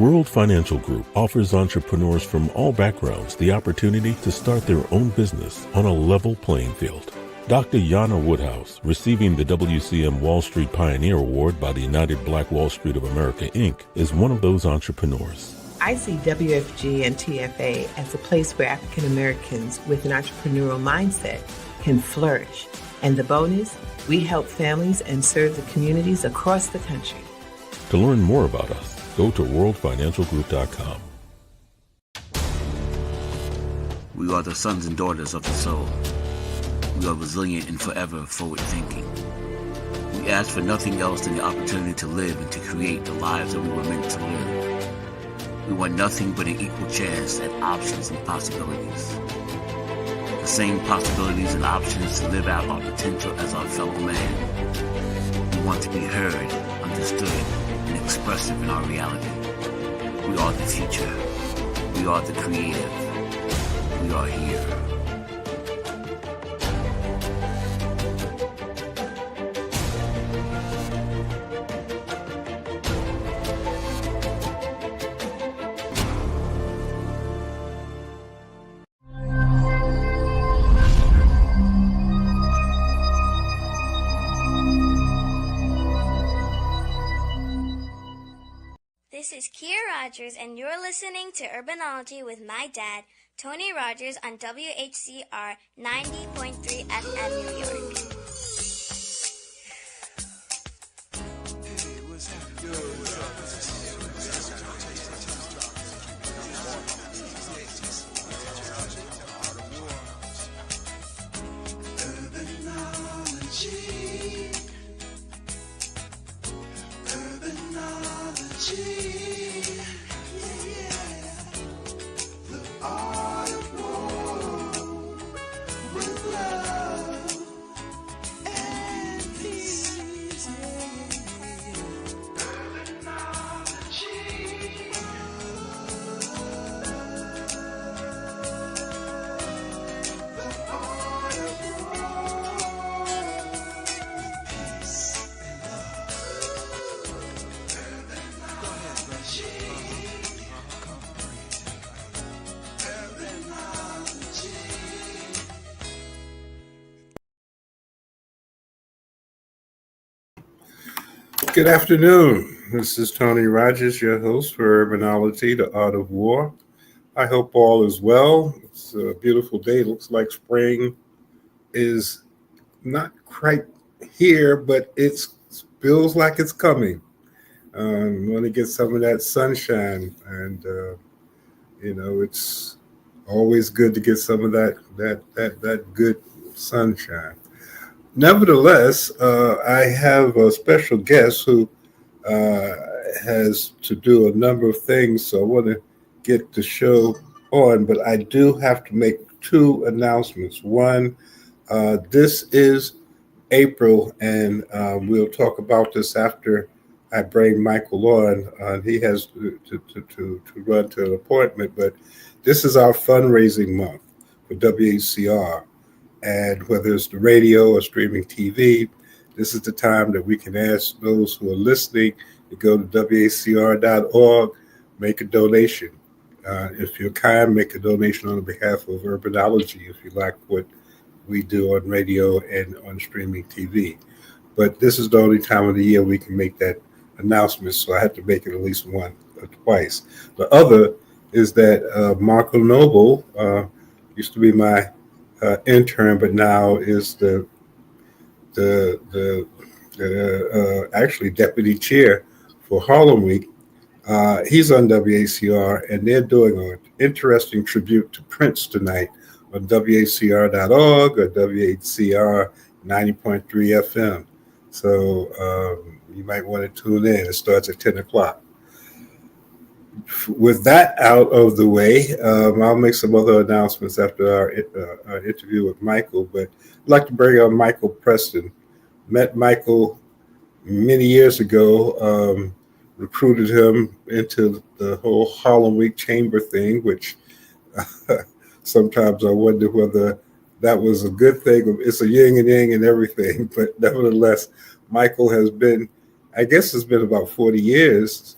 World Financial Group offers entrepreneurs from all backgrounds the opportunity to start their own business on a level playing field. Dr. Yana Woodhouse, receiving the WCM Wall Street Pioneer Award by the United Black Wall Street of America, Inc., is one of those entrepreneurs. I see WFG and TFA as a place where African Americans with an entrepreneurial mindset can flourish. And the bonus, we help families and serve the communities across the country. To learn more about us, go to worldfinancialgroup.com. We are the sons and daughters of the soul. We are resilient and forever forward-thinking. We ask for nothing else than the opportunity to live and to create the lives that we were meant to live. We want nothing but an equal chance at options and possibilities. The same possibilities and options to live out our potential as our fellow man. We want to be heard, understood, and expressive in our reality. We are the future. We are the creative. We are here. This is Kia Rogers, and you're listening to Urbanology with my dad, Tony Rogers, on WHCR 90.3 FM New York. Good afternoon. This is Tony Rogers, your host for Urbanology, the Art of War. I hope all is well. It's a beautiful day. It looks like spring is not quite here, but it feels like it's coming. Want to get some of that sunshine, and it's always good to get some of that good sunshine. Nevertheless, I have a special guest who has to do a number of things, so I want to get the show on, but I do have to make two announcements. One, this is April, and we'll talk about this after I bring Michael on. He has to run to an appointment, but this is our fundraising month for WHCR. And whether it's the radio or streaming TV, this is the time that we can ask those who are listening to go to WHCR.org, make a donation. If you're kind, make a donation on behalf of Urbanology if you like what we do on radio and on streaming TV. But this is the only time of the year we can make that announcement, so I have to make it at least once or twice. The other is that Marco Noble used to be my intern, but now is the actually deputy chair for Harlem Week. He's on WHCR, and they're doing an interesting tribute to Prince tonight on WHCR.org or WHCR 90.3 FM. So you might want to tune in. It starts at 10 o'clock. With that out of the way, I'll make some other announcements after our interview with Michael, but I'd like to bring on Michael Preston. Met Michael many years ago, recruited him into the whole Harlem Week Chamber thing, which sometimes I wonder whether that was a good thing. It's a yin and yang and everything, but nevertheless, Michael has been, I guess it's been about 40 years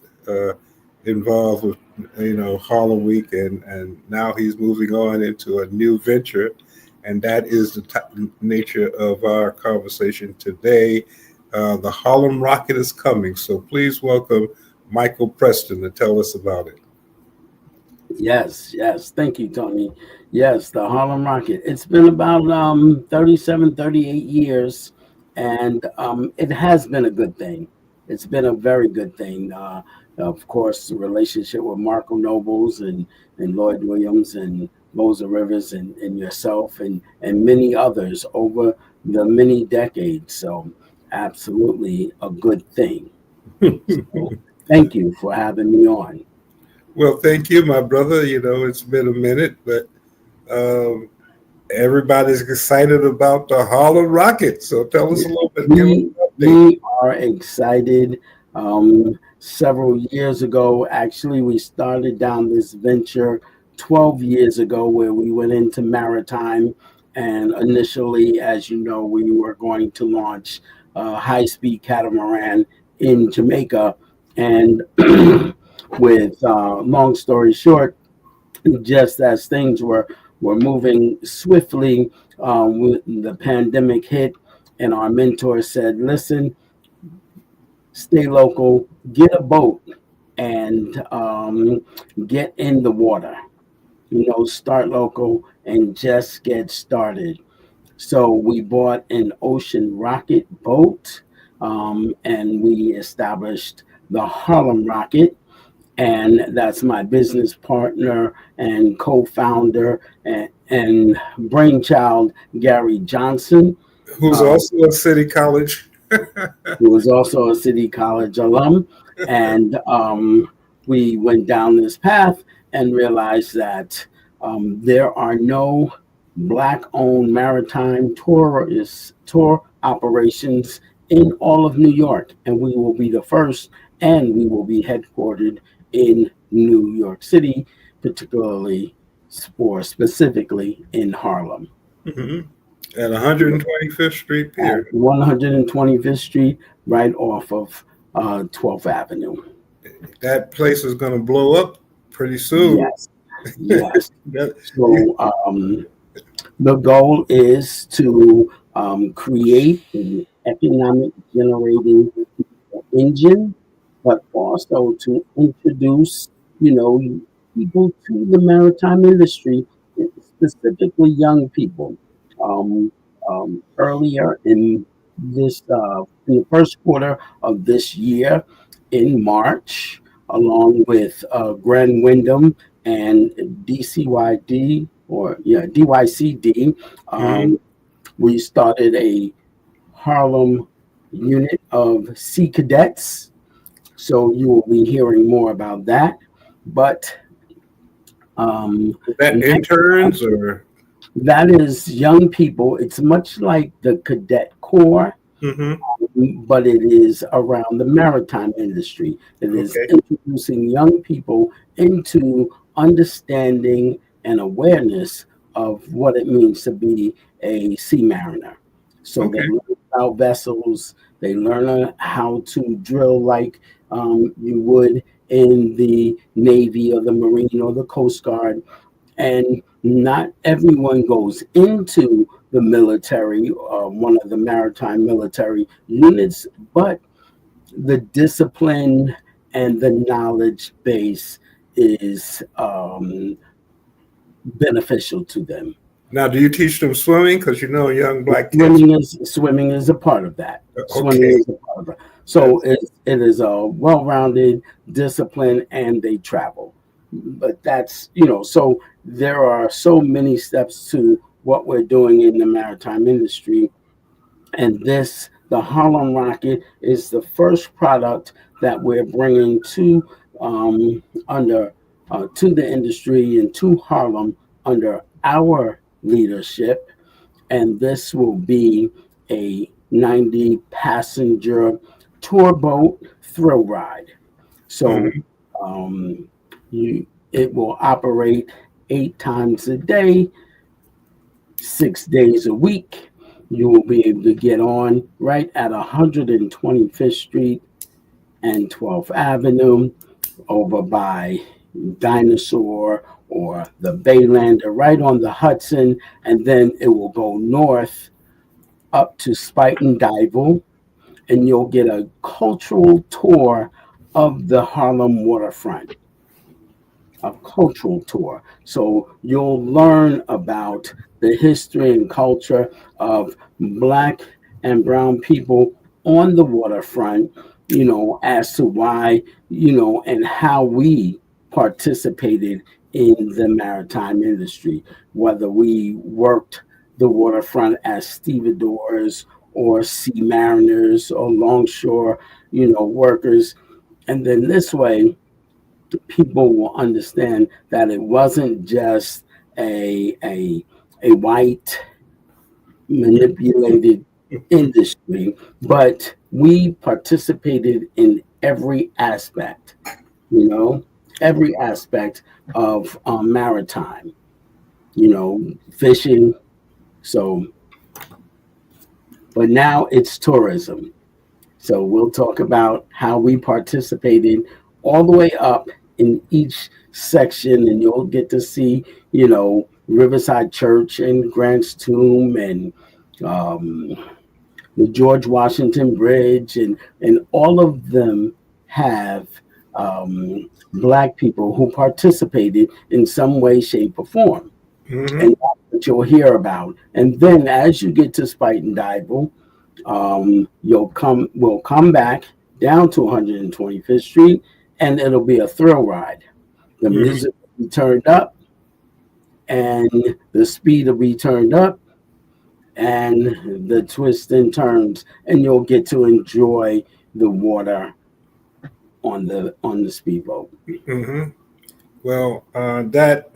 involved with Harlem Week, and now he's moving on into a new venture, and that is the nature of our conversation today. The Harlem Rocket is coming, so please welcome Michael Preston to tell us about it. Yes, yes. Thank you, Tony. Yes, the Harlem Rocket. It's been about 37, 38 years, and it has been a good thing. It's been a very good thing. Of course, the relationship with Marco Nobles and Lloyd Williams and Rosa Rivers and yourself and many others over the many decades. So, absolutely a good thing. So, thank you for having me on. Well, thank you, my brother. It's been a minute, but um, everybody's excited about the Harlem Rocket. So tell us a little bit. Give us We an update. we are excited. Several years ago, actually, we started down this venture 12 years ago where we went into maritime. And initially, as you know, we were going to launch a high-speed catamaran in Jamaica. And with long story short, just as things were moving swiftly, when the pandemic hit, and our mentor said, "Listen, stay local, get a boat, and get in the water. Start local and just get started." So we bought an ocean rocket boat, and we established the Harlem Rocket, and that's my business partner and co-founder and brainchild, Gary Johnson, Who's uh, also a City College. who was also a City College alum. And we went down this path and realized that there are no Black-owned maritime tour operations in all of New York, and we will be the first, and we will be headquartered in New York City, particularly or specifically in Harlem. Mhm. At 125th Street At Pier. 125th Street, right off of 12th Avenue. That place is going to blow up pretty soon. Yes, yes. That- So the goal is to create an economic generating engine, but also to introduce, you know, people to the maritime industry, specifically young people. Um, Earlier in the first quarter of this year, in March, along with Grand Wyndham and DCYD DYCD, Mhm. we started a Harlem unit of Sea Cadets. So you will be hearing more about that. But Is that next, interns or? that is young people. It's much like the Cadet Corps, Mhm. but it is around the maritime industry. It is Okay. introducing young people into understanding and awareness of what it means to be a sea mariner. So they Okay. learn about vessels, they learn how to drill like you would in the Navy or the Marine or the Coast Guard, and not everyone goes into the military, one of the maritime military units, but the discipline and the knowledge base is beneficial to them. Now, do you teach them swimming? Because young black kids. Swimming is a part of that. Swimming Okay. is a part of that. So it is a well-rounded discipline, and they travel. But that's so there are so many steps to what we're doing in the maritime industry, and the Harlem Rocket is the first product that we're bringing to under to the industry and to Harlem under our leadership, and this will be a 90 passenger tour boat thrill ride. So Mhm. um, you it will operate 8 times a day, 6 days a week. You will be able to get on right at 125th Street and 12th Avenue. over by Dinosaur or the Baylander, right on the Hudson, and then it will go north up to Spuyten Duyvil, and you'll get a cultural tour of the Harlem waterfront, a cultural tour. So you'll learn about the history and culture of Black and brown people on the waterfront, as to why, and how we participated in the maritime industry, whether we worked the waterfront as stevedores or sea mariners or longshore, workers. And then this way, people will understand that it wasn't just a white manipulated industry, but we participated in every aspect, you know, every aspect of maritime, fishing. So, but now it's tourism. So we'll talk about how we participated all the way up in each section, and you'll get to see, Riverside Church and Grant's Tomb and um, the George Washington Bridge, and all of them have Black people who participated in some way, shape, or form. And Mm-hmm. that's what you'll hear about. And then as you get to Spuyten Duyvil, we'll come back down to 125th Street, and it'll be a thrill ride. The Mm-hmm. music will be turned up, and the speed will be turned up, and the twists and turns, and you'll get to enjoy the water on the speedboat. Mm-hmm. Well, that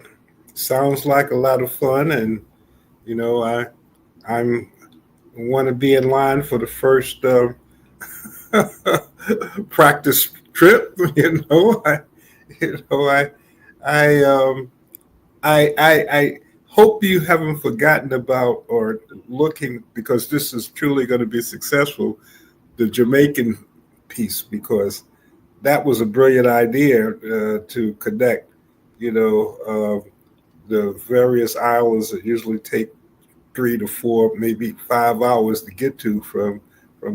sounds like a lot of fun, and I'm want to be in line for the first practice trip. You know, I, um, I hope you haven't forgotten about or looking, because this is truly going to be successful, the Jamaican piece, because that was a brilliant idea to connect, you know, the various islands that usually take 3 to 4, maybe 5 hours to get to from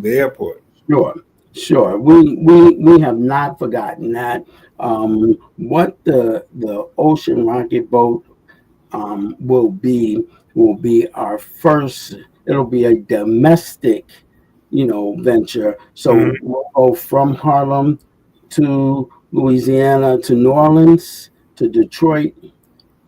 the airport. Sure, sure. We have not forgotten that. What the Ocean Rocket boat will be our first. It'll be a domestic, venture. So Hmm. we'll go from Harlem to Louisiana to New Orleans to Detroit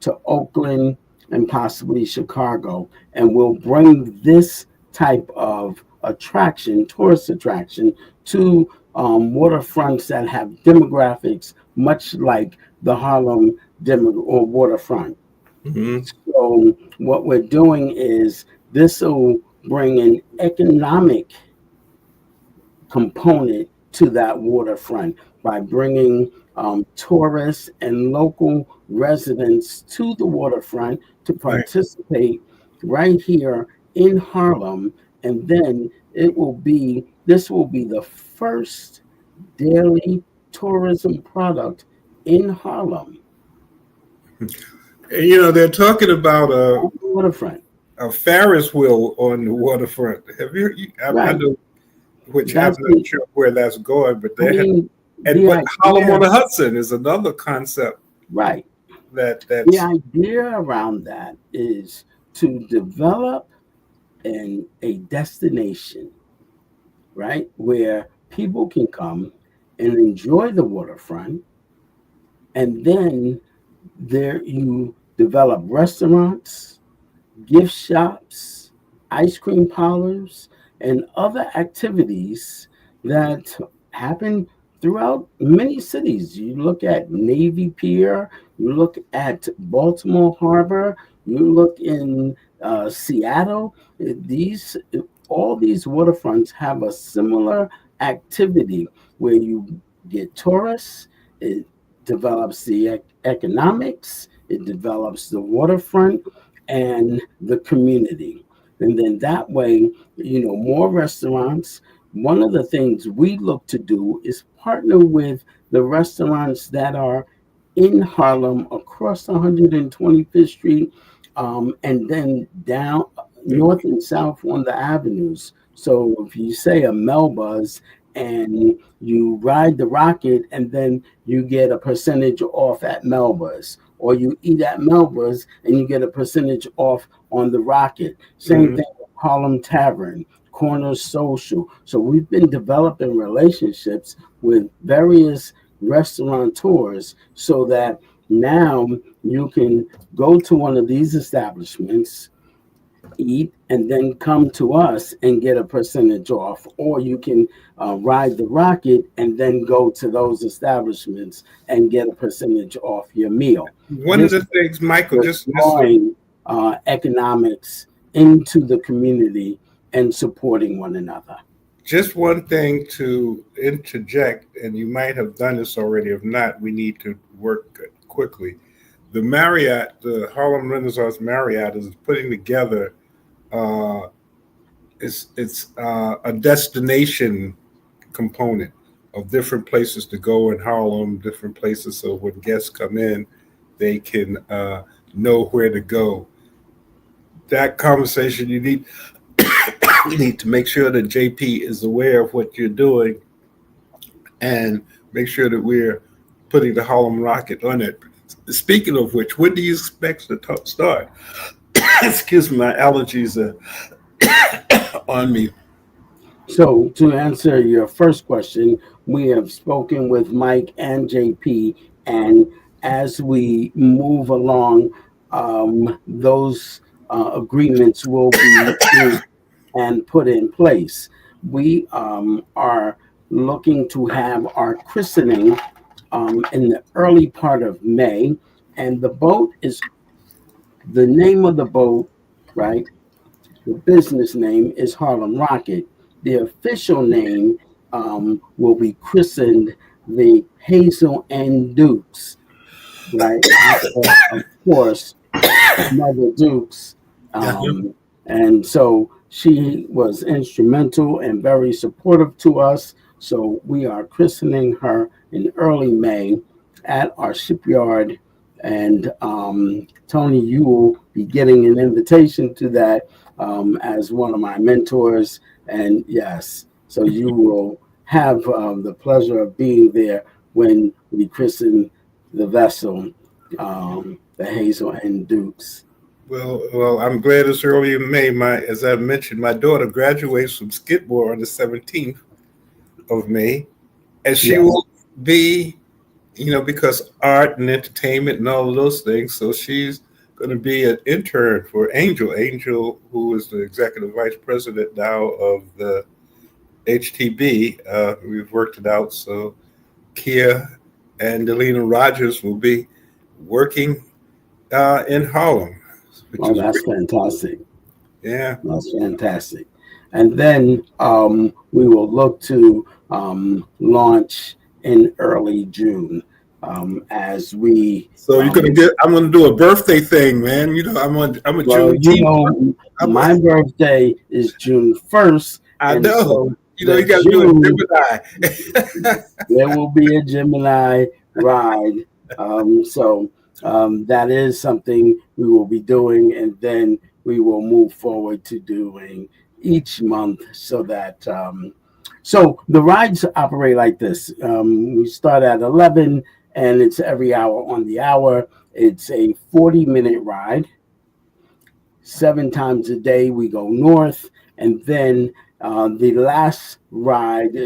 to Oakland and possibly Chicago. And we'll bring this type of attraction, tourist attraction, to waterfronts that have demographics much like the Harlem or waterfront. Hmm. So what we're doing is this will bring an economic component to that waterfront by bringing tourists and local residents to the waterfront to Right. participate right here in Harlem. And then this will be the first daily tourism product in Harlem And, they're talking about on the waterfront. a Ferris wheel on the waterfront. Have I Right. know, which I'm That's not the, sure where that's going, but I they have, mean, and the but Harlem on idea, the Hudson is another concept right. The that's. idea around that is to develop a destination, right, where people can come and enjoy the waterfront, and then there you develop restaurants, gift shops, ice cream parlors, and other activities that happen throughout many cities. You look at Navy Pier, you look at Baltimore Harbor, you look in Seattle. These all these waterfronts have a similar activity where you get tourists. It develops the economics. It develops the waterfront and the community. And then that way, more restaurants. One of the things we look to do is partner with the restaurants that are in Harlem across 125th Street, and then down north and south on the avenues. So if you say a Melba's and you ride the Rocket, and then you get a percentage off at Melba's, or you eat at Melba's and you get a percentage off on the Rocket. Same Mhm. thing with Harlem Tavern, Corner Social. So we've been developing relationships with various restaurateurs so that now you can go to one of these establishments, eat, and then come to us and get a percentage off, or you can ride the Rocket and then go to those establishments and get a percentage off your meal. One of This the things, Michael, is just drawing economics into the community and supporting one another. just one thing to interject, and you might have done this already. If not, we need to work quickly. The Marriott, the Harlem Renaissance Marriott, is putting together. Uh, it's a destination component of different places to go in Harlem, different places. So when guests come in, they can know where to go. That conversation you need we need to make sure that JP is aware of what you're doing and make sure that we're putting the Harlem Rocket on it. Speaking of which, when do you expect to start? Excuse me, my allergies are on me. So, to answer your first question, we have spoken with Mike and JP, and as we move along, those agreements will be inked and put in place. We are looking to have our christening in the early part of May, and the name of the boat, right? The business name is Harlem Rocket. The official name will be christened the Hazel and Dukes, right? After, of course, Mother Dukes. Uh-huh. And so she was instrumental and very supportive to us. So we are christening her in early May at our shipyard. And Tony, you will be getting an invitation to that as one of my mentors. And yes, so you will have the pleasure of being there when we christen the vessel, the Hazel and Dukes. Well, I'm glad it's early in May. As I mentioned, my daughter graduates from Skidmore on the 17th of May, and she Yeah. will be, because art and entertainment and all of those things. So she's going to be an intern for Angel, who is the executive vice president now of the HTB. We've worked it out. So Kia and Delina Rogers will be working in Harlem, which Oh, is that's great. fantastic. Yeah. That's fantastic. And then we will look to launch in early June as we, So you're gonna get. I'm gonna do a birthday thing, man. I'm a well, Juneteenth. I'm a, my birthday is June 1st. I And know. so You the got to do June, a Gemini. there will be a Gemini ride. So that is something we will be doing, and then we will move forward to doing each month so that. So the rides operate like this. We start at 11, and it's every hour on the hour. It's a 40-minute ride. 7 times a day we go north, and then the last ride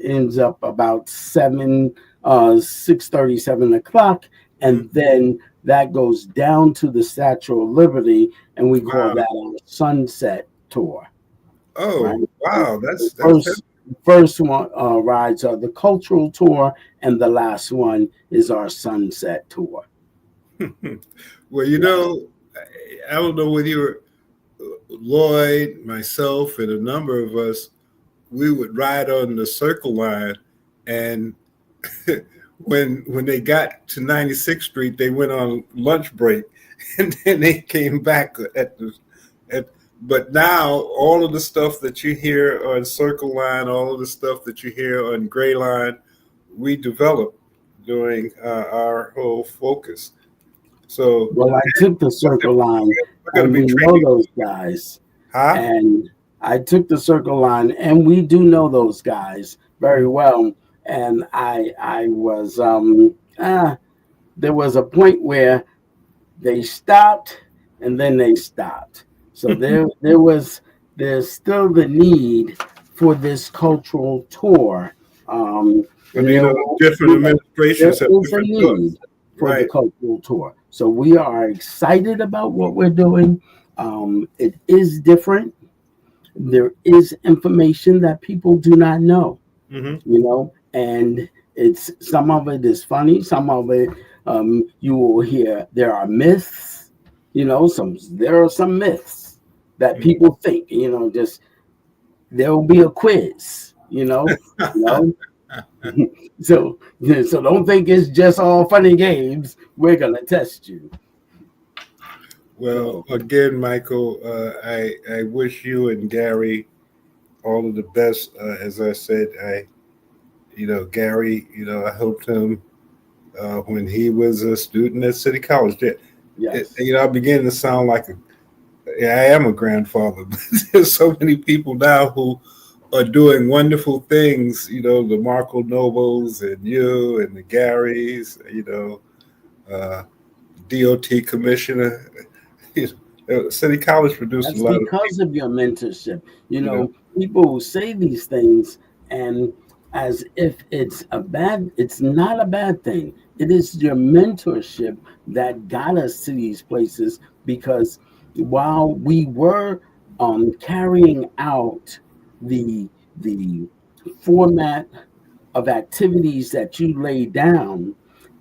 ends up about 6:30, 7 o'clock, Mhm. and then that goes down to the Statue of Liberty, and we call Wow. that our sunset tour. Right. Oh, So wow. the That's first one rides are the cultural tour, and the last one is our sunset tour. well, Yes. I don't know whether you were Lloyd, myself, and a number of us. We would ride on the Circle Line, and when they got to 96th Street, they went on lunch break, and then they came back at. But now all of the stuff that you hear on Circle Line, all of the stuff that you hear on Gray Line, we developed. during our whole focus. So Well, I took the Circle Line, we're going to and be we know training, those guys. huh? And I took the Circle Line, and we do know those guys very Mm. well. And I was there was a point where they stopped, and then they stopped. So there's still the need for this cultural tour. But There, different you know, there administrations have is a different thoughts, need for the right? cultural tour. So we are excited about what we're doing. It is different. There is information that people do not know, Hmm. and it's some of it is funny, some of it you will hear there are myths, there are some myths that people think, just there will be a quiz, you know. So don't think it's just all fun and games. We're gonna test you. Well, So again, Michael, I wish you and Gary all of the best. As I said, Gary, I helped him when he was a student at City College. yes, I began to sound like I am a grandfather, but there's so many people now who are doing wonderful things. The Marco Nobles and you and the Garys. Uh, DOT commissioner. City College produced a that's lot of because of your mentorship. you know. People say these things and as if it's not a bad thing. It is your mentorship that got us to these places because while we were carrying out the format of activities that you laid down,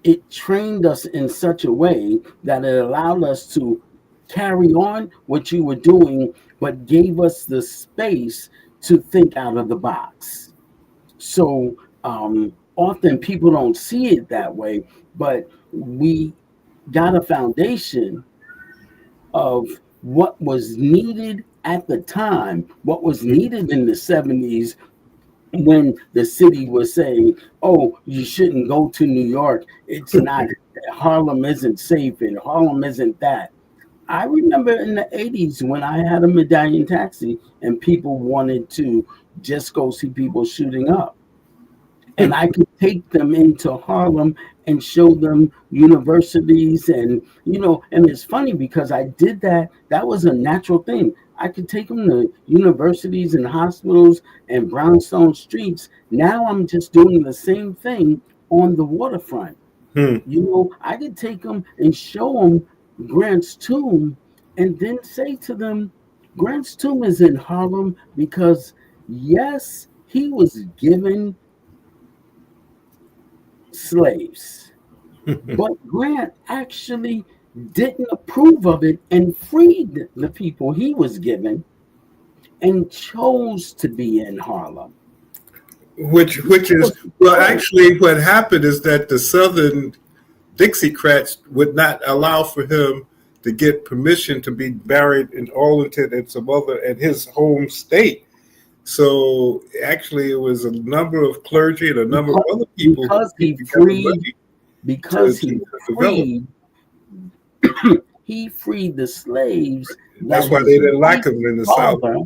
it trained us in such a way that it allowed us to carry on what you were doing, but gave us the space to think out of the box. So often people don't see it that way, but we got a foundation of what was needed at the time, what was needed in the 70s when the city was saying, "Oh, you shouldn't go to New York. It's not Harlem isn't safe and Harlem isn't that." I remember in the 80s when I had a medallion taxi and people wanted to just go see people shooting up. And I could take them into Harlem and show them universities and it's funny because I did that. That was a natural thing. I could take them to universities and hospitals and brownstone streets. Now I'm just doing the same thing on the waterfront. Hmm. I could take them and show them Grant's tomb and then say to them, Grant's tomb is in Harlem because, yes, he was given slaves, but Grant actually didn't approve of it and freed the people he was given and chose to be in Harlem. Which That is, was the well, choice. actually, what happened is that the Southern Dixiecrats would not allow for him to get permission to be buried in Arlington and some other at his home state. So actually, it was a number of clergy and a number of Because, other people who because came he together freed money because to he develop. freed he freed the slaves that That's why they didn't like him in the South. father,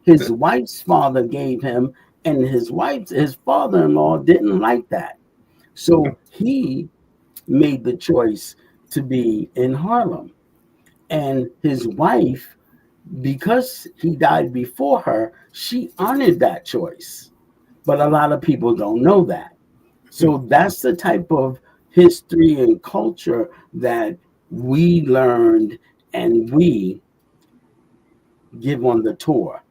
his wife's father gave him, and his father-in-law didn't like that. So he made the choice to be in Harlem. And his wife, because he died before her, she honored that choice. But a lot of people don't know that. So that's the type of history and culture that we learned and we give on the tour.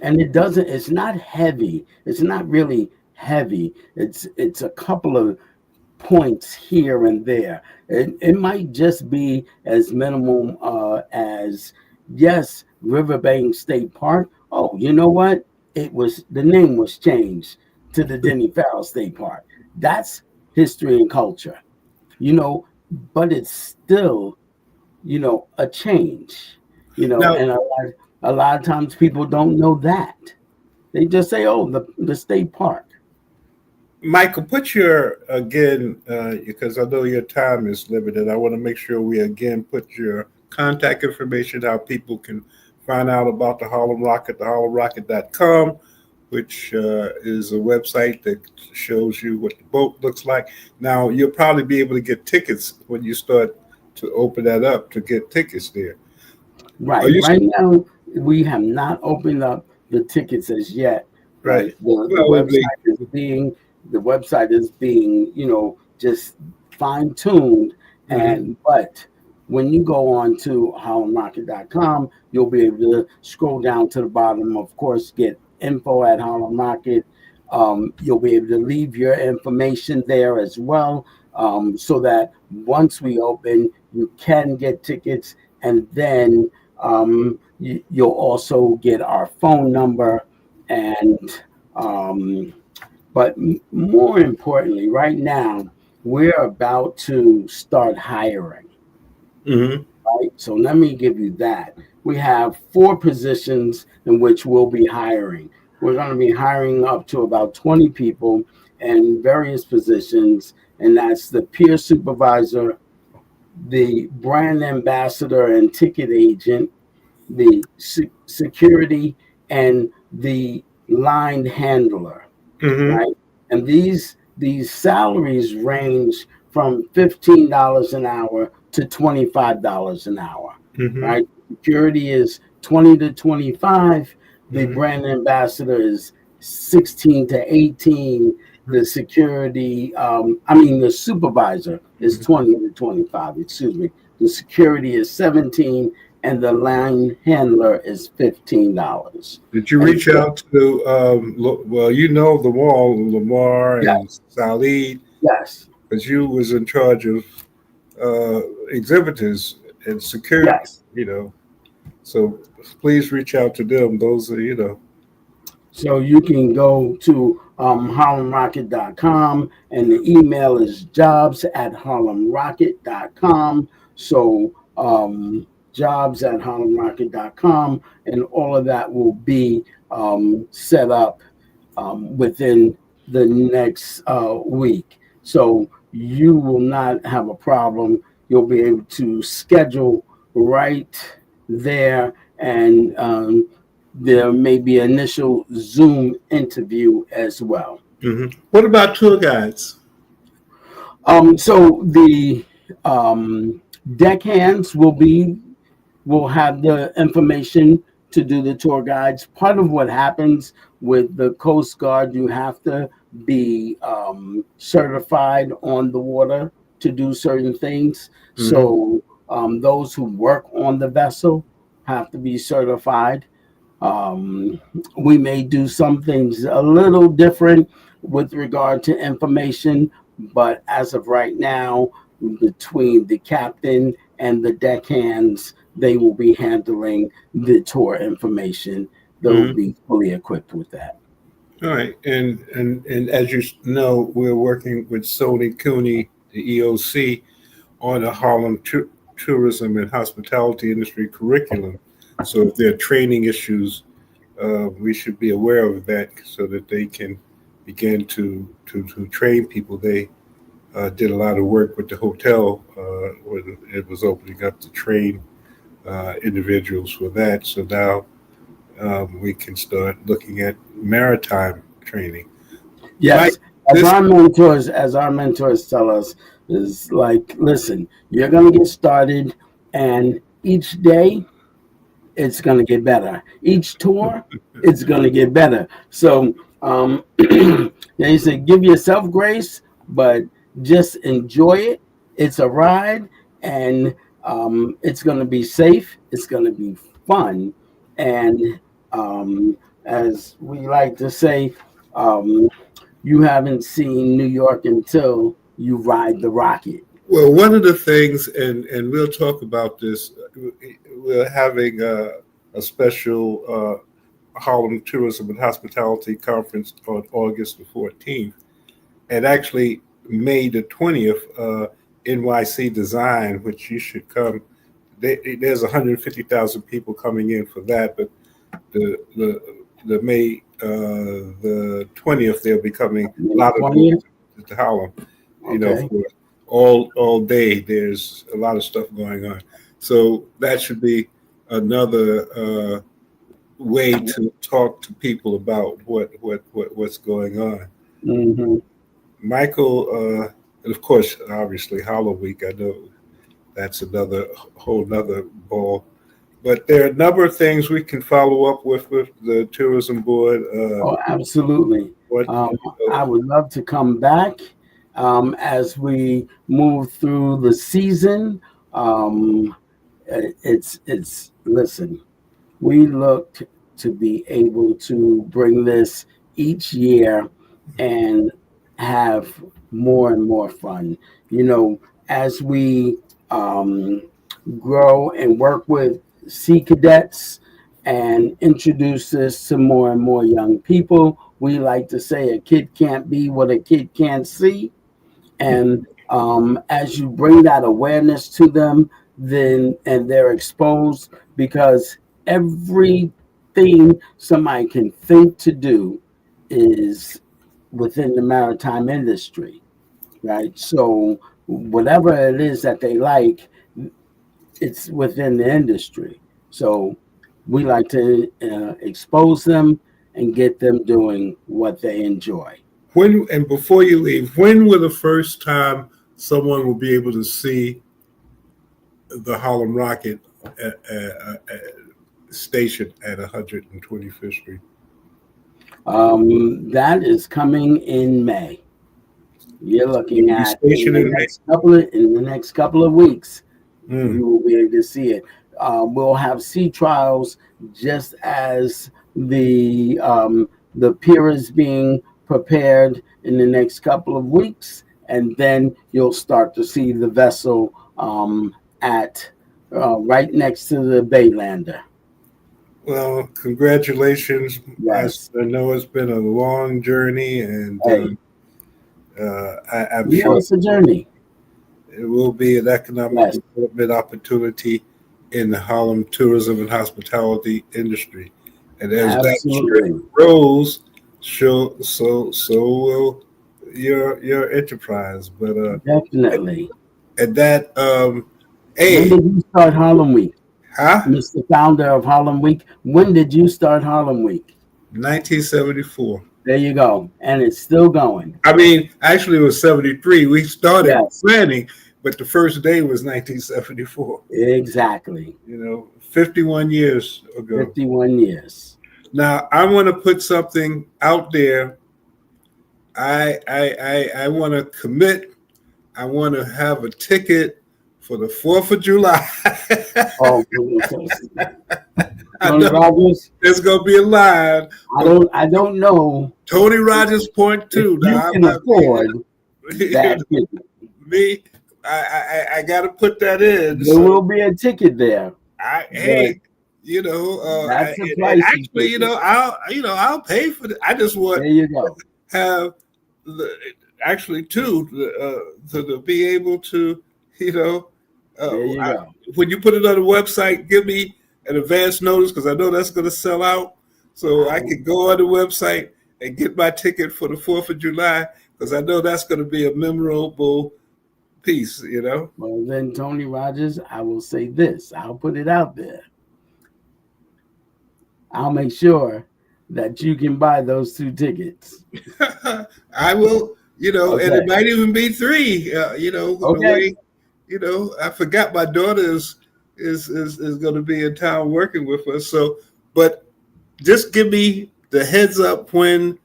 And it's not heavy. It's not really heavy. It's a couple of points here and there. It might just be as minimum as, yes, Riverbank State Park. Oh, you know what? The name was changed to the Denny Farrell State Park. That's history and culture, you know, but it's still, a change, Now, and a lot of times people don't know that. They just say, oh, the state park. Michael, put your again, because I know your time is limited. I want to make sure we again put your contact information, how people can find out about the Harlem Rocket, the harlemrocket.com, which is a website that shows you what the boat looks like. Now, you'll probably be able to get tickets when you start to open that up to get tickets there. Are Right. you Right now, we have not opened up the tickets as yet, but right? the Well, if they, website is being, just fine tuned. mhm, And but when you go on to harlemrocket.com, you'll be able to scroll down to the bottom, of course, get info at Harlem Rocket. You'll be able to leave your information there as well, so that once we open, you can get tickets, and then you'll also get our phone number. And um, but more importantly, right now we're about to start hiring. mhm, Right, so let me give you that. We have 4 positions in which we'll be hiring. We're going to be hiring up to about 20 people in various positions, and that's the peer supervisor, the brand ambassador and ticket agent, the security, and the line handler, mhm, right? And these salaries range from $15 an hour to $25 an hour, mhm, right? Security is 20 to 25. The mhm, brand ambassador is 16 to 18. The security, the supervisor is mhm. 20 to 25. Excuse me. The security is 17, and the line handler is $15. Did you And reach out to, well, you know the wall, Lamar yeah, and Salid, yes, because you was in charge of exhibitors and security, yes. you know. So please reach out to them. Those are, So you can go to harlemrocket.com, and the email is jobs at harlemrocket.com. So jobs at harlemrocket.com, and all of that will be set up within the next week. So you will not have a problem. You'll be able to schedule right there, and there may be an initial Zoom interview as well. What about tour guides? So the deckhands will have the information to do the tour guides. Part of what happens with the Coast Guard, you have to be certified on the water to do certain things. Hmm. So those who work on the vessel have to be certified. Um, we may do some things a little different with regard to information, but as of right now, between the captain and the deckhands, they will be handling the tour information. They'll Hmm. be fully equipped with that. All right, and as you know, we're working with Sony Cooney, the EOC, on a Harlem tourism and hospitality industry curriculum. So if there are training issues, we should be aware of that so that they can begin to train people. They did a lot of work with the hotel when it was opening up to train individuals for that. So now we can start looking at maritime training. Mike, Yes, this as our mentors tell us, is like, listen, you're gonna get started, and each day it's going to get better. Each tour, it's going to get better. So they say give yourself grace, but just enjoy it. It's a ride, and it's going to be safe. It's going to be fun, and um, as we like to say, um, you haven't seen New York until you ride the rocket. well, one of the things, and we'll talk about this. We're having a special Harlem Tourism and Hospitality Conference on August the 14th, and actually May the 20th. NYC Design, which you should come. There's 150,000 people coming in for that, but the May the 20th, they'll be coming. A lot of 20th? to Harlem. Okay. For all day. There's a lot of stuff going on. So that should be another way to talk to people about what's going on. Mm-hmm. Michael, and of course, obviously, Harlem Week. I know that's another whole nother ball. But there are a number of things we can follow up with the tourism board. Oh, absolutely. What I would love to come back as we move through the season. Um, it's listen. We look to be able to bring this each year and have more and more fun. As we um, grow and work with Sea Cadets and introduce this to more and more young people, we like to say a kid can't be what a kid can't see. And as you bring that awareness to them, then and they're exposed because everything somebody can think to do is within the maritime industry, right? So whatever it is that they like, it's within the industry. So we like to expose them and get them doing what they enjoy. when and before you leave, when will the first time someone will be able to see the Harlem Rocket station at 125th Street? That is coming in May. You're looking at Station in May? in the next couple of weeks. Mm. You will be able to see it. We'll have sea trials just as the pier is being prepared in the next couple of weeks, and then you'll start to see the vessel at right next to the Baylander. Well, congratulations. Yes. I know it's been a long journey, and Hey, I'm sure it's a journey. it will be an economic Yes. development opportunity in the Harlem tourism and hospitality industry. And as that Absolutely. grows, so will your enterprise. But Definitely. and that When hey, did you start Harlem Week, huh? Mr. Founder of Harlem Week? When did you start Harlem Week? 1974. There you go. And it's still going. I mean, actually, it was 73. We started Yes, planning, but the first day was 1974. exactly. 51 years ago. 51 years. Now, I want to put something out there. I want to commit. I want to have a ticket for the 4th of July. Oh, goodness. I Tony know Rogers, it's going to be a line. I don't know Tony Rogers point if two. you Now, can afford that ticket. me, I got to put that in. There will be a ticket there. Hey, That's a and pricey actually, ticket. I'll pay for it. I just want There you go. have actually to be able to, There you go. when you put it on the website, give me an advance notice because I know that's going to sell out. So I can go on the website and get my ticket for the 4th of July because I know that's going to be a memorable piece. Well, then, Tony Rogers, I will say this. I'll put it out there. I'll make sure that you can buy those 2 tickets. I will, Okay. and it might even be 3. Okay. I forgot my daughter is going to be in town working with us. So, but just give me the heads up when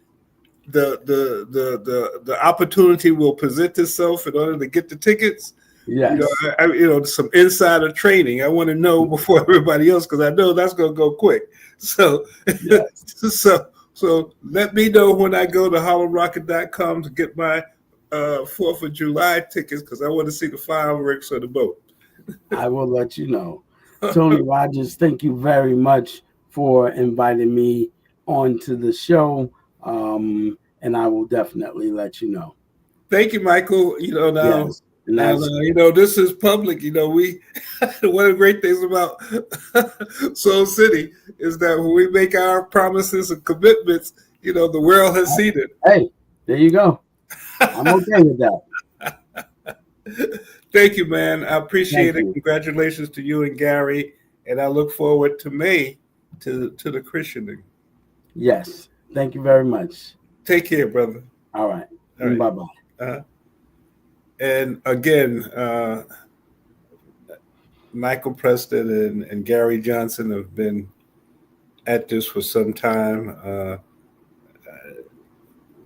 the opportunity will present itself in order to get the tickets. Yes. Some insider training. I want to know before everybody else because I know that's going to go quick. So, Yes. so let me know when I go to HarlemRocket.com to get my 4th of July tickets because I want to see the fireworks on the boat. I will let you know. Tony Rogers, thank you very much for inviting me onto the show. And I will definitely let you know. Thank you, Michael. Now Yes. And And that's this is public. We one of the great things about Soul City is that when we make our promises and commitments, the world has seen it. hey, there you go. I'm okay with that. Thank you, man. I appreciate Thank it. you. Congratulations to you and Gary, and I look forward to May to the christening. Yes. Thank you very much. Take care, brother. All right. All right. Bye bye. And again, Michael Preston and Gary Johnson have been at this for some time.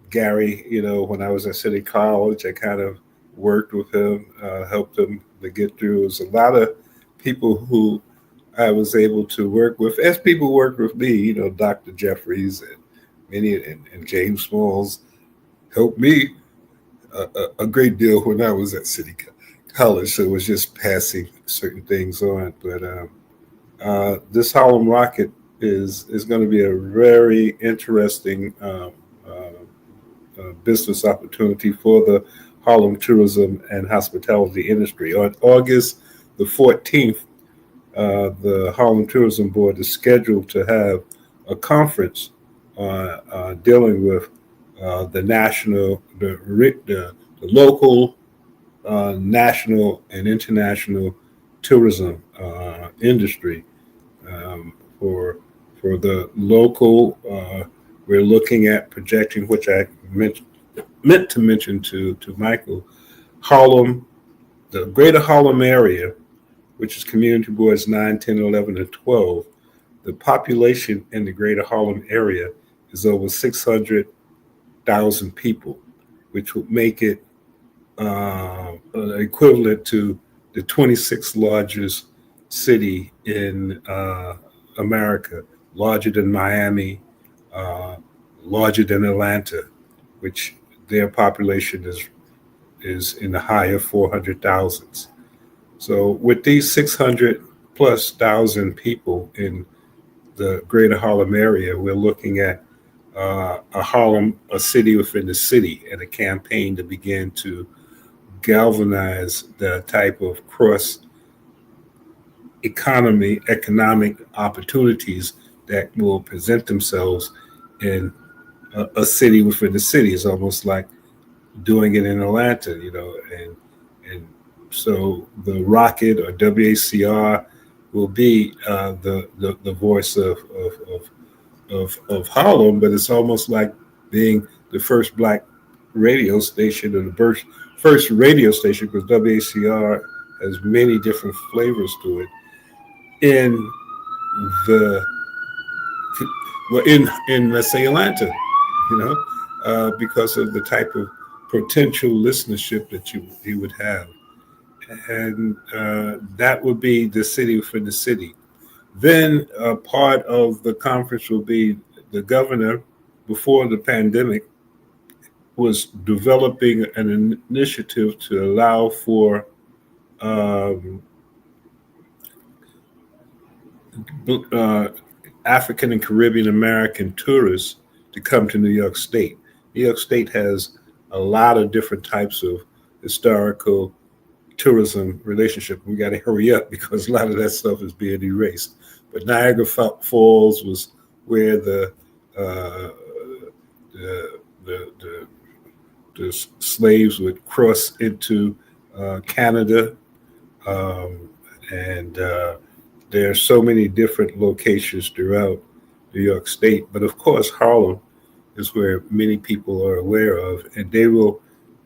Gary, when I was at City College, I kind of worked with him, helped him to get through. It was a lot of people who I was able to work with, as people worked with me, Dr. Jeffries and many and James Smalls helped me a great deal when I was at City College. So it was just passing certain things on. But this Harlem Rocket is going to be a very interesting business opportunity for the Harlem tourism and hospitality industry. On August the 14th, the Harlem Tourism Board is scheduled to have a conference dealing with the local, national, and international tourism industry. For the local, we're looking at projecting, which I meant to mention to Michael, Harlem, the greater Harlem area, which is community boards 9, 10, 11, and 12. The population in the greater Harlem area is over 600,000 people, which would make it equivalent to the 26th largest city in America, larger than Miami, larger than Atlanta, which their population is in the higher 400,000s. So with these 600 plus thousand people in the greater Harlem area, we're looking at a city within the city, and a campaign to begin to galvanize the type of cross economic opportunities that will present themselves in a city within the city. It's almost like doing it in Atlanta, and so the Rocket or WACR will be the voice of Harlem, but it's almost like being the first black radio station or the first radio station, because WACR has many different flavors to it in the in let's say Atlanta, because of the type of potential listenership that you would have, and that would be the city within the city. Then part of the conference will be the governor, before the pandemic, was developing an initiative to allow for African and Caribbean American tourists to come to New York State. New York State has a lot of different types of historical tourism relationship. We got to hurry up because a lot of that stuff is being erased. But Niagara Falls was where the slaves would cross into Canada, and there are so many different locations throughout New York State. But of course, Harlem is where many people are aware of, and they will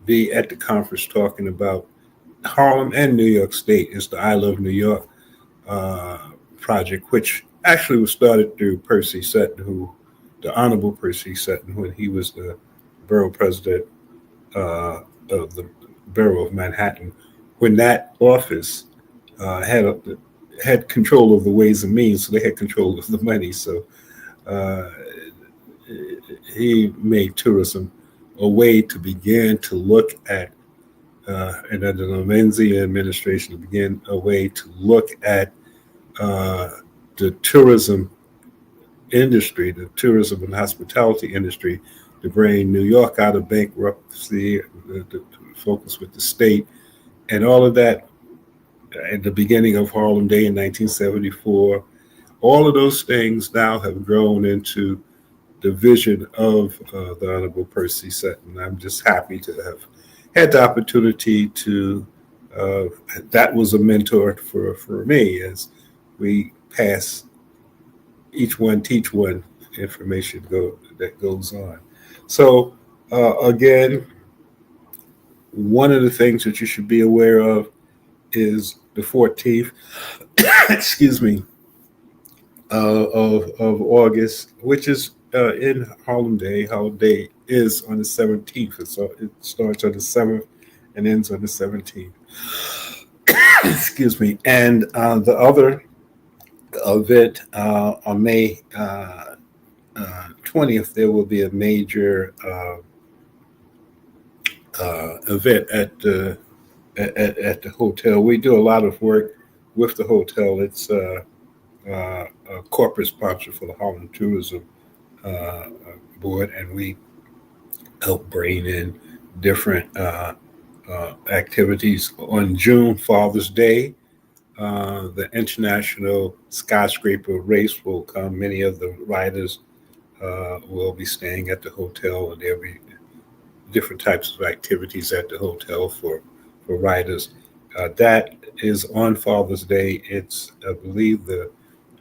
be at the conference talking about Harlem and New York State. Is the I Love New York project, which actually was started through Percy Sutton, the Honorable Percy Sutton, when he was the borough president of the borough of Manhattan, when that office had control of the Ways and Means, so they had control of the money. So he made tourism a way to begin to look at, and under the Menzies administration, to begin a way to look at the tourism industry, the tourism and hospitality industry, to bring New York out of bankruptcy, to focus with the state, and all of that at the beginning of Harlem Day in 1974. All of those things now have grown into the vision of the Honorable Percy Sutton. I'm just happy to have had the opportunity to, uh, that was a mentor for me as we pass each one, teach one information that goes on. So, again, one of the things that you should be aware of is the 14th, excuse me, of August, which is in Harlem Day. Harlem Day is on the 17th, so it starts on the 7th and ends on the 17th. Excuse me. And the other event on May 20th, there will be a major event at the hotel. We do a lot of work with the hotel. It's a corporate sponsor for the Harlem Tourism Board, and we help bring in different activities. On June, Father's Day, the International Skyscraper Race will come. Many of the riders will be staying at the hotel, and there'll be different types of activities at the hotel for riders. That is on Father's Day. It's, I believe, the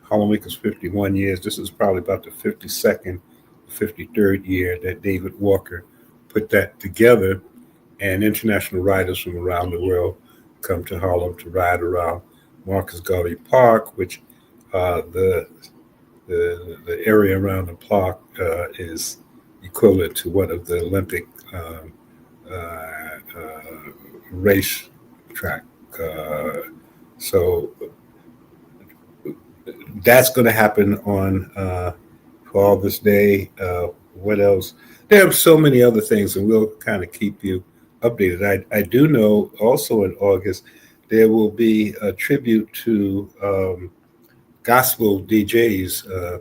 Harlem Week is 51 years. This is probably about the 52nd, 53rd year that David Walker put that together. And international riders from around the world come to Harlem to ride around Marcus Garvey Park, which the area around the park is equivalent to one of the Olympic race track. So that's going to happen on Father's Day. What else? There are so many other things, and we'll kind of keep you updated. I do know also in August there will be a tribute to gospel DJs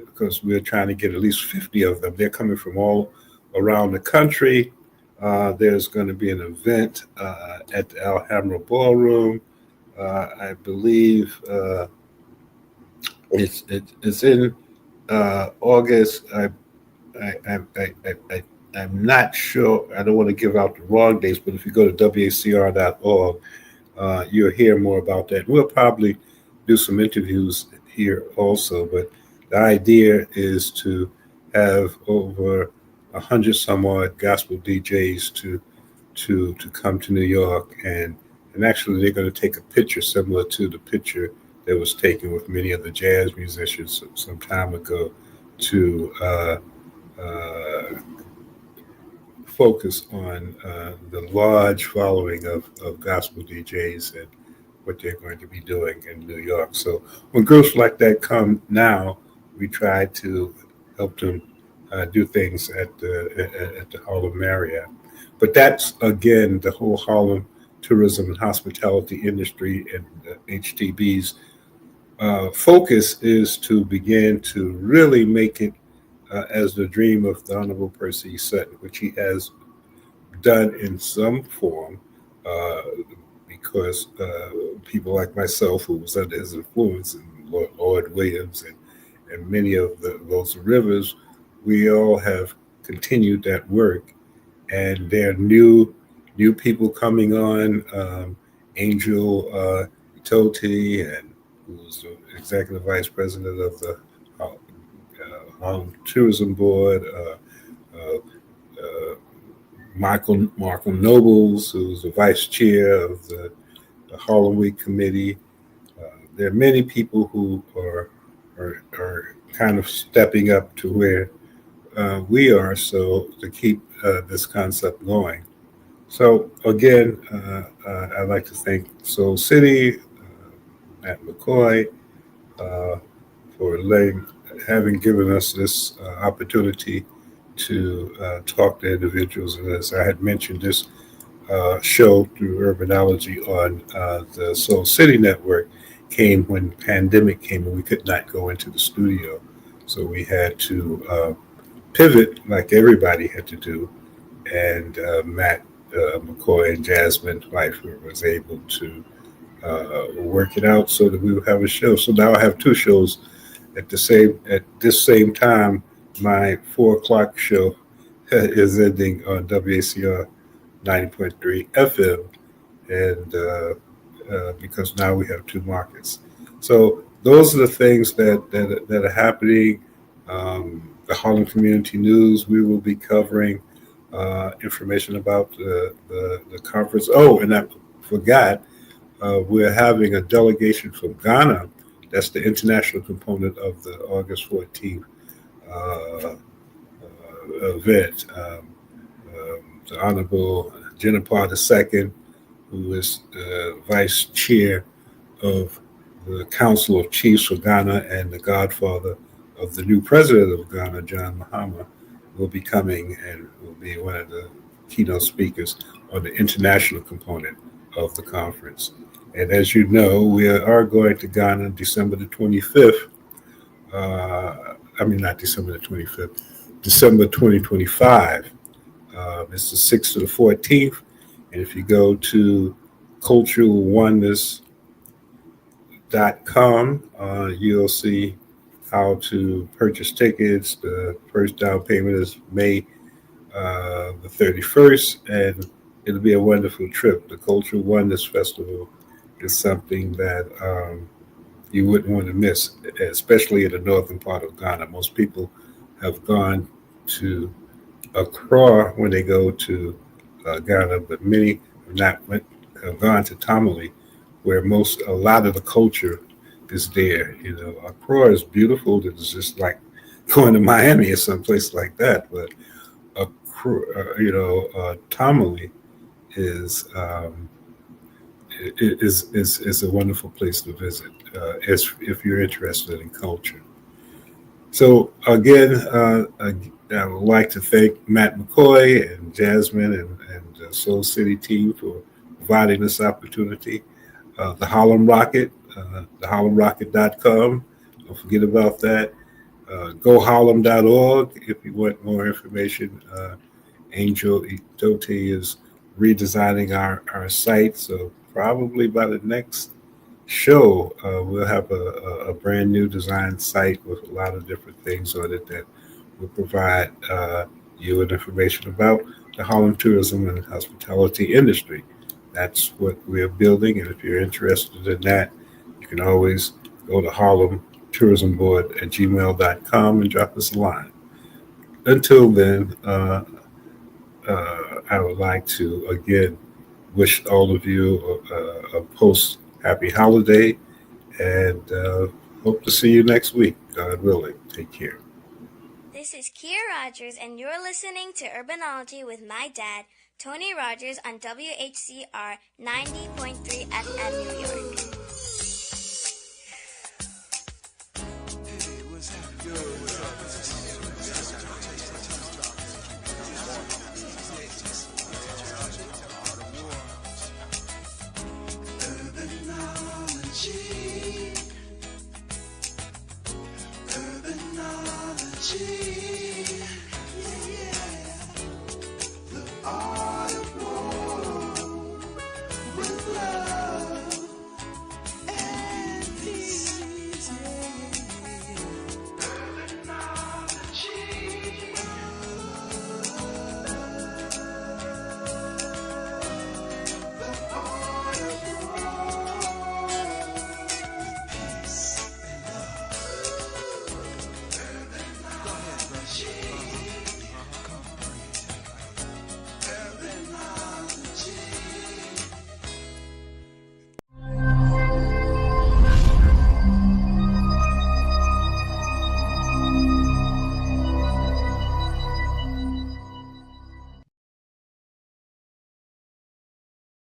because we're trying to get at least 50 of them. They're coming from all around the country. There's going to be an event at the Alhambra Ballroom. I believe it's in August. I'm not sure. I don't want to give out the wrong dates, but if you go to wacr.org, you'll hear more about that. We'll probably do some interviews here also, but the idea is to have over 100 some odd gospel DJs to come to New York, and actually they're going to take a picture similar to the picture that was taken with many of the jazz musicians some time ago to focus on the large following of gospel DJs and what they're going to be doing in New York. So when groups like that come now, we try to help them do things at the Harlem Marriott. But that's, again, the whole Harlem tourism and hospitality industry and HTB's focus is to begin to really make it as the dream of the Honorable Percy Sutton, which he has done in some form, because people like myself, who was under his influence, and Lord Williams and many of those rivers, we all have continued that work. And there are new people coming on, Angel Toti, and who's the executive vice president of the Harlem Tourism Board, Michael Nobles, who's the vice chair of the Harlem Week Committee. There are many people who are kind of stepping up to where we are, so to keep this concept going. So again, I'd like to thank Soul City, Matt McCoy, for having given us this opportunity to talk to individuals. And as I had mentioned, this show through Urbanology on the Soul City Network came when pandemic came and we could not go into the studio. So we had to pivot like everybody had to do. And Matt McCoy and Jasmine Pfeiffer was able to work it out so that we would have a show. So now I have two shows at this same time. My 4 o'clock show is ending on WACR 90.3 FM, and because now we have two markets. So those are the things that are happening. The Harlem Community News, we will be covering information about the conference. Oh, and I forgot, we're having a delegation from Ghana. That's the international component of the August 14th event. The Honorable Jennifer II, who is the vice chair of the Council of Chiefs for Ghana and the godfather of the new president of Ghana, John Mahama, will be coming and will be one of the keynote speakers on the international component of the conference. And as you know, we are going to Ghana December the 25th. Not December the 25th, December 2025. It's the 6th to the 14th. And if you go to culturaloneness.com, you'll see how to purchase tickets. The first down payment is May the 31st, and it'll be a wonderful trip. The Cultural Oneness Festival is something that you wouldn't want to miss, especially in the northern part of Ghana. Most people have gone to Accra when they go to Ghana, but many have gone to Tamale, where a lot of the culture is there. Accra is beautiful. It's just like going to Miami or someplace like that. But Tamale is a wonderful place to visit if you're interested in culture. So again, I would like to thank Matt McCoy and Jasmine and Soul City team for providing this opportunity. The Harlem Rocket, theharlemrocket.com. Don't forget about that. GoHarlem.org if you want more information. Angel Idote is redesigning our site, so probably by the next show, we'll have a brand new design site with a lot of different things on it that will provide you with information about the Harlem tourism and hospitality industry. That's what we're building, and if you're interested in that, you can always go to harlemtourismboard@gmail.com and drop us a line. Until then, I would like to again wish all of you a post-happy holiday, and hope to see you next week, God willing. Take care. This is Kia Rogers, and you're listening to Urbanology with my dad, Tony Rogers, on WHCR 90.3 FM New York. Urbanology.